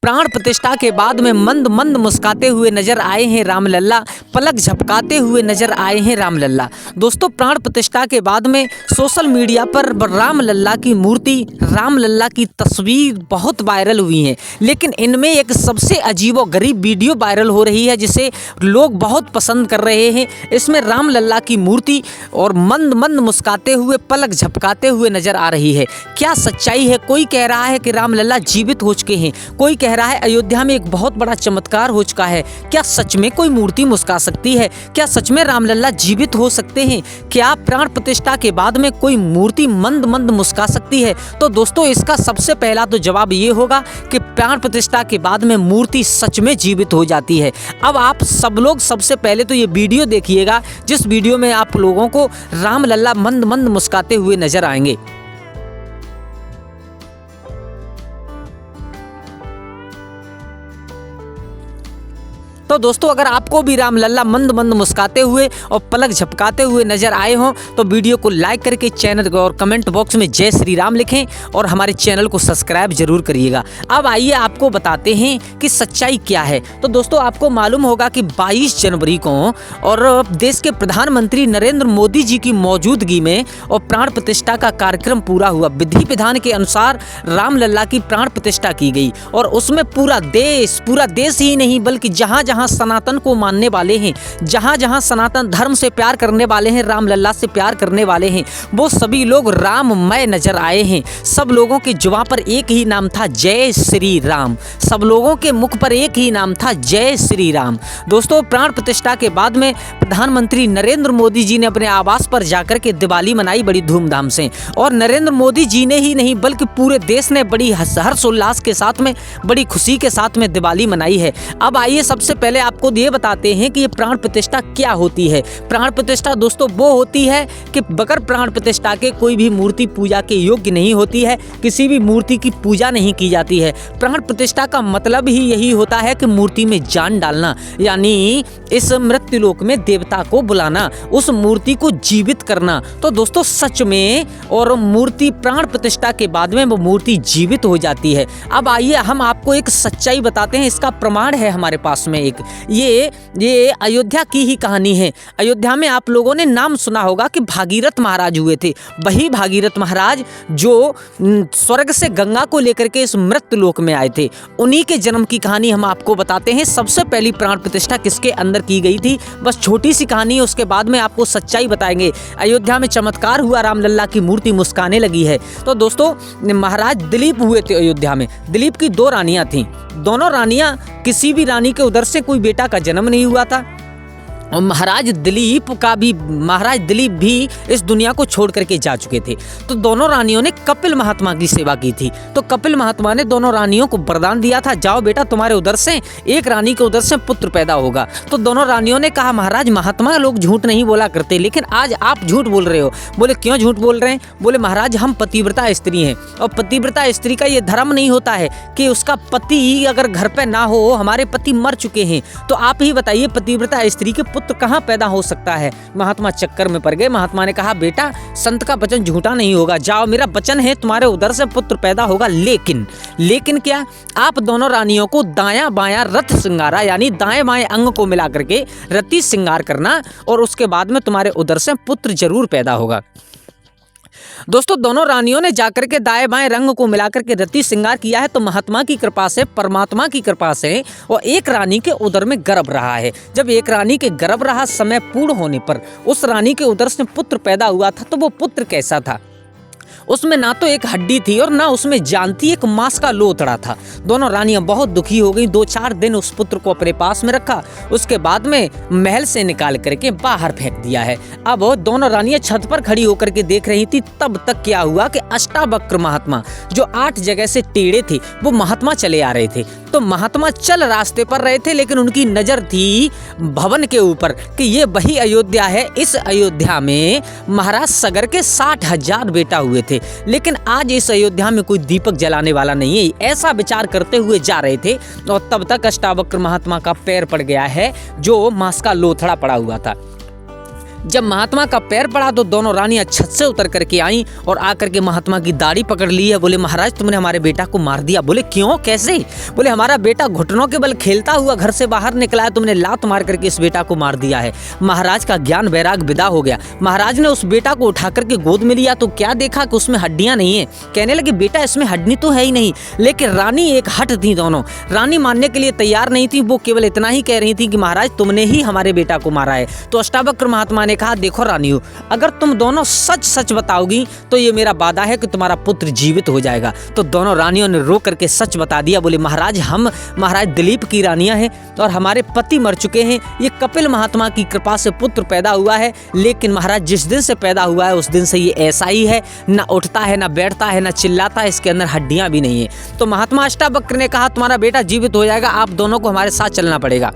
प्राण प्रतिष्ठा के बाद में मंद मंद मुस्काते हुए नजर आए हैं रामलल्ला, पलक झपकाते हुए नजर आए हैं रामलल्ला। दोस्तों, प्राण प्रतिष्ठा के बाद में सोशल मीडिया पर रामलल्ला की मूर्ति, रामलल्ला की तस्वीर बहुत वायरल हुई हैं, लेकिन इनमें एक सबसे अजीबोगरीब वीडियो वायरल हो रही है जिसे लोग बहुत पसंद कर रहे हैं। इसमें रामलल्ला की मूर्ति और मंद मंद मुस्काते हुए, पलक झपकाते हुए नजर आ रही है। क्या सच्चाई है? कोई कह रहा है कि रामलल्ला जीवित हो चुके हैं, कोई कह रहा है अयोध्या में एक बहुत बड़ा चमत्कार हो चुका है। क्या सच में कोई मूर्ति मुस्का सकती है? क्या सच में रामलल्ला जीवित हो सकते हैं? क्या प्राण प्रतिष्ठा के बाद में कोई मूर्ति मंद मंद मुस्का सकती है? तो दोस्तों, इसका सबसे पहला तो जवाब ये होगा कि प्राण प्रतिष्ठा के बाद में मूर्ति सच में जीवित हो जाती है। अब आप सब लोग सबसे पहले तो ये वीडियो देखिएगा, जिस वीडियो में आप लोगों को रामलल्ला मंद मंद मुस्काते हुए नजर आएंगे। तो दोस्तों, अगर आपको भी रामलल्ला मंद मंद मुस्काते हुए और पलक झपकाते हुए नजर आए हों तो वीडियो को लाइक करके चैनल को और कमेंट बॉक्स में जय श्री राम लिखें और हमारे चैनल को सब्सक्राइब जरूर करिएगा। अब आइए आपको बताते हैं कि सच्चाई क्या है। तो दोस्तों, आपको मालूम होगा कि 22 जनवरी को और देश के प्रधानमंत्री नरेंद्र मोदी जी की मौजूदगी में और प्राण प्रतिष्ठा का कार्यक्रम पूरा हुआ। विधि विधान के अनुसार रामलल्ला की प्राण प्रतिष्ठा की गई और उसमें पूरा देश ही नहीं बल्कि जहाँ जहाँ सनातन को मानने वाले हैं, जहाँ जहाँ सनातन धर्म से प्यार करने वाले हैं, रामलल्ला से प्यार करने वाले हैं, वो सभी लोग राममय नजर आए हैं। सब लोगों के जुबान पर एक ही नाम था, जय श्री राम। सब लोगों के मुख पर एक ही नाम था, जय श्री राम। दोस्तों, प्राण प्रतिष्ठा के बाद में प्रधानमंत्री नरेंद्र मोदी जी ने अपने आवास पर जाकर के दिवाली मनाई बड़ी धूमधाम से, और नरेंद्र मोदी जी ने ही नहीं बल्कि पूरे देश ने बड़ी हर्षोल्लास के साथ में, बड़ी खुशी के साथ में दिवाली मनाई है। अब आइए सबसे पहले आपको ये बताते हैं कि ये प्राण प्रतिष्ठा क्या होती है। प्राण प्रतिष्ठा दोस्तों वो होती है कि बगैर प्राण प्रतिष्ठा के कोई भी मूर्ति पूजा के योग्य नहीं होती है, किसी भी मूर्ति की पूजा नहीं की जाती है। प्राण प्रतिष्ठा का मतलब ही यही होता है कि मूर्ति में जान डालना, यानी इस मृत्युलोक में देवता को बुलाना, उस मूर्ति को जीवित करना। तो दोस्तों, सच में और मूर्ति प्राण प्रतिष्ठा के बाद में वो मूर्ति जीवित हो जाती है। अब आइए हम आपको एक सच्चाई बताते हैं, इसका प्रमाण है हमारे पास में एक। ये अयोध्या की ही कहानी है। अयोध्या में आप लोगों ने नाम सुना होगा कि भागीरथ महाराज हुए थे। वही भागीरथ महाराज जो स्वर्ग से गंगा को लेकर के इस मृत्युलोक में आए थे, उन्हीं के जन्म की कहानी हम आपको बताते हैं। सबसे पहली प्राण प्रतिष्ठा किसके अंदर की गई थी, बस छोटी सी कहानी है, उसके बाद में आपको सच्चाई बताएंगे। अयोध्या में चमत्कार हुआ, रामलल्ला की मूर्ति मुस्काने लगी है। तो दोस्तों, महाराज दिलीप हुए थे अयोध्या में। दिलीप की 2 रानियां थीं। दोनों रानियां, किसी भी रानी के उधर से कोई बेटा का जन्म नहीं हुआ था और महाराज दिलीप भी इस दुनिया को छोड़ करके जा चुके थे। तो दोनों रानियों ने कपिल महात्मा की सेवा की थी। तो कपिल महात्मा ने दोनों रानियों को वरदान दिया था, जाओ बेटा, तुम्हारे उधर से एक रानी के उधर से पुत्र पैदा होगा। तो दोनों रानियों ने कहा, महाराज महात्मा लोग झूठ नहीं बोला करते, लेकिन आज आप झूठ बोल रहे हो। बोले, क्यों झूठ बोल रहे हैं? बोले, महाराज हम पतिव्रता स्त्री हैं और पतिव्रता स्त्री का ये धर्म नहीं होता है कि उसका पति अगर घर पे ना हो, हमारे पति मर चुके हैं, तो आप ही बताइए पतिव्रता स्त्री के पुत्र कहाँ पैदा हो सकता है। महात्मा चक्कर में पड़ गए। महात्मा ने कहा, बेटा संत का वचन झूठा नहीं होगा, जाओ, मेरा वचन है तुम्हारे उधर से पुत्र पैदा होगा। लेकिन क्या, आप दोनों रानियों को दायां बायां रथ सिंगारा, यानी दाएं बाएं अंग को मिला करके रति सिंगार करना और उसके बाद में तुम्हारे उधर से पुत्र जरूर पैदा होगा। दोस्तों, दोनों रानियों ने जाकर के दाएं बाएं रंग को मिलाकर के रति श्रृंगार किया है। तो महात्मा की कृपा से, परमात्मा की कृपा से, और एक रानी के उदर में गर्भ रहा है। जब एक रानी के गर्भ रहा, समय पूर्ण होने पर उस रानी के उदर से पुत्र पैदा हुआ था। तो वो पुत्र कैसा था? उसमें ना तो एक हड्डी थी और ना उसमें जान थी, एक मांस का लोथड़ा था। दोनों रानियां बहुत दुखी हो गई। 2-4 दिन उस पुत्र को अपने पास में रखा, उसके बाद में महल से निकाल करके बाहर फेंक दिया है। अब दोनों रानियां छत पर खड़ी होकर के देख रही थी। तब तक क्या हुआ कि अष्टावक्र महात्मा, जो 8 जगह से टेढ़े थे, वो महात्मा चले आ रहे थे। तो महात्मा चल रास्ते पर रहे थे, लेकिन उनकी नजर थी भवन के ऊपर कि ये वही अयोध्या है। इस अयोध्या में महाराज सगर के 60,000 बेटा हुए थे, लेकिन आज इस अयोध्या में कोई दीपक जलाने वाला नहीं है, ऐसा विचार करते हुए जा रहे थे। और तब तक अष्टावक्र महात्मा का पैर पड़ गया है, जो मांस का लोथड़ा पड़ा हुआ था। जब महात्मा का पैर पड़ा तो दोनों रानियां छत से उतर करके आईं और आकर के महात्मा की दाढ़ी पकड़ ली है। बोले महाराज तुमने हमारे बेटा को मार दिया। बोले क्यों, कैसे? बोले हमारा बेटा घुटनों के बल खेलता हुआ घर से बाहर निकला है, तुमने लात मार करके इस बेटा को मार दिया है। महाराज का ज्ञान वैराग विदा हो गया। महाराज ने उस बेटा को उठा करके गोद में लिया तो क्या देखा कि उसमें हड्डियां नहीं है। कहने लगे बेटा इसमें हड्डी तो है ही नहीं। लेकिन रानी एक हट थी, दोनों रानी मानने के लिए तैयार नहीं थी। वो केवल इतना ही कह रही थी कि महाराज तुमने ही हमारे बेटा को मारा है। तो अष्टावक्र महात्मा ने कहा देखो रानियों, अगर तुम दोनों सच सच बताओगी तो ये मेरा वादा है कि तुम्हारा पुत्र जीवित हो जाएगा। तो दोनों रानियों ने रो करके सच बता दिया। बोले महाराज हम महाराज दिलीप की रानियां हैं और हमारे पति मर चुके हैं। ये कपिल महात्मा की कृपा से पुत्र पैदा हुआ है, लेकिन महाराज जिस दिन से पैदा हुआ है उस दिन से ये ऐसा ही है, ना उठता है, ना बैठता है, ना चिल्लाता है, इसके अंदर हड्डियां भी नहीं है। तो महात्मा अष्टावक्र ने कहा तुम्हारा बेटा जीवित हो जाएगा, आप दोनों को हमारे साथ चलना पड़ेगा।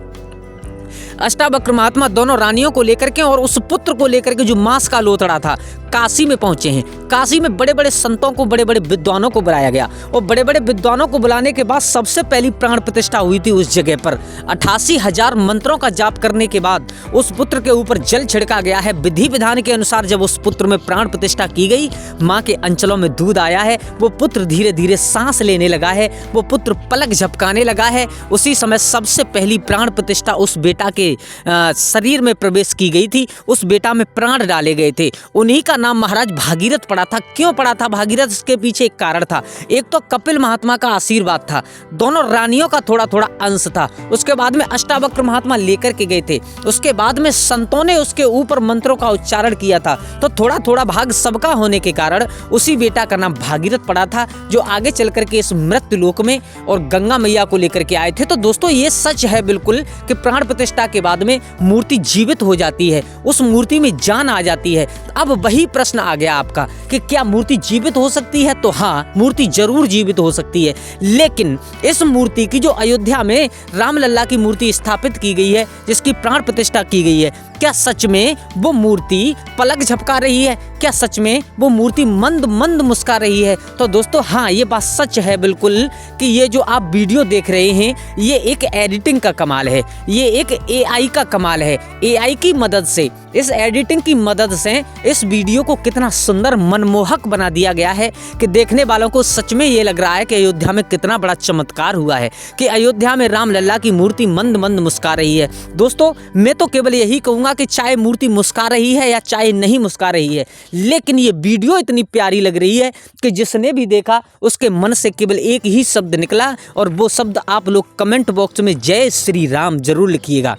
अष्टावक्र महात्मा दोनों रानियों को लेकर के और उस पुत्र को लेकर के जो मांस का लोथड़ा था काशी में पहुंचे हैं। काशी में बड़े बड़े संतों को, बड़े बड़े विद्वानों को बुलाया गया और बड़े बड़े विद्वानों को बुलाने के बाद सबसे पहली प्राण प्रतिष्ठा हुई थी उस जगह पर। 88,000 मंत्रों का जाप करने के बाद उस पुत्र के ऊपर जल छिड़का गया है। विधि विधान के अनुसार जब उस पुत्र में प्राण प्रतिष्ठा की गई, माँ के अंचलों में दूध आया है। वो पुत्र धीरे धीरे सांस लेने लगा है, वो पुत्र पलक झपकाने लगा है। उसी समय सबसे पहली प्राण प्रतिष्ठा उस बेटा के शरीर में प्रवेश की गई थी। उस बेटा में प्राण डाले गए थे। उन्हीं का नाम महाराज भागीरथ पड़ा था। क्यों पड़ा था भागीरथ? इसके पीछे एक कारण था। एक तो कपिल महात्मा का आशीर्वाद था, दोनों रानियों का थोड़ा थोड़ा अंश था। उसके बाद में अष्टावक्र महात्मा लेकर के गए थे। उसके बाद में संतों ने उसके ऊपर मंत्रों का उच्चारण किया था। तो थोड़ा थोड़ा भाग सबका होने के कारण उसी बेटा का नाम भागीरथ पड़ा था, जो आगे चल करके इस मृत्यु लोक में और गंगा मैया को लेकर के आए थे। तो दोस्तों ये सच है बिल्कुल कि प्राण प्रतिष्ठा के बाद में मूर्ति जीवित हो जाती है, उस मूर्ति में जान आ जाती है। अब वही प्रश्न आ गया आपका कि क्या मूर्ति जीवित हो सकती है? तो हाँ, मूर्ति जरूर जीवित हो सकती है। लेकिन इस मूर्ति की जो अयोध्या में रामलल्ला की मूर्ति स्थापित की गई है, जिसकी प्राण प्रतिष्ठा की गई है, क्या सच में वो मूर्ति पलक झपका रही है? क्या सच में वो मूर्ति मंद मंद मुस्का रही है? तो दोस्तों हाँ, ये बात सच है बिल्कुल कि ये जो आप वीडियो देख रहे हैं ये एक एडिटिंग का कमाल है, ये एक AI का कमाल है। AI की मदद से, इस एडिटिंग की मदद से इस वीडियो को कितना सुंदर मनमोहक बना दिया गया है कि देखने वालों को सच में ये लग रहा है कि अयोध्या में कितना बड़ा चमत्कार हुआ है, कि अयोध्या में रामलल्ला की मूर्ति मंद मंद मुस्का रही है। दोस्तों मैं तो केवल यही कहूँगा कि चाहे मूर्ति मुस्का रही है या चाहे नहीं मुस्का रही है, लेकिन ये वीडियो इतनी प्यारी लग रही है कि जिसने भी देखा उसके मन से केवल एक ही शब्द निकला, और वो शब्द आप लोग कमेंट बॉक्स में जय श्री राम जरूर लिखिएगा।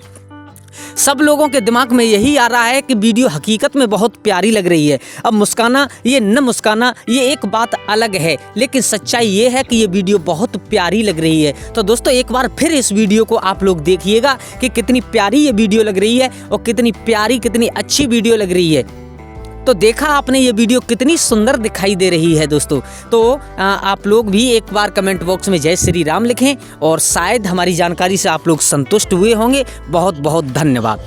सब लोगों के दिमाग में यही आ रहा है कि वीडियो हकीकत में बहुत प्यारी लग रही है। अब मुस्काना ये न मुस्काना ये एक बात अलग है, लेकिन सच्चाई ये है कि ये वीडियो बहुत प्यारी लग रही है। तो दोस्तों एक बार फिर इस वीडियो को आप लोग देखिएगा कि कितनी प्यारी ये वीडियो लग रही है और कितनी प्यारी, कितनी अच्छी वीडियो लग रही है। तो देखा आपने ये वीडियो कितनी सुंदर दिखाई दे रही है दोस्तों। तो आप लोग भी एक बार कमेंट बॉक्स में जय श्री राम लिखें और शायद हमारी जानकारी से आप लोग संतुष्ट हुए होंगे। बहुत बहुत धन्यवाद।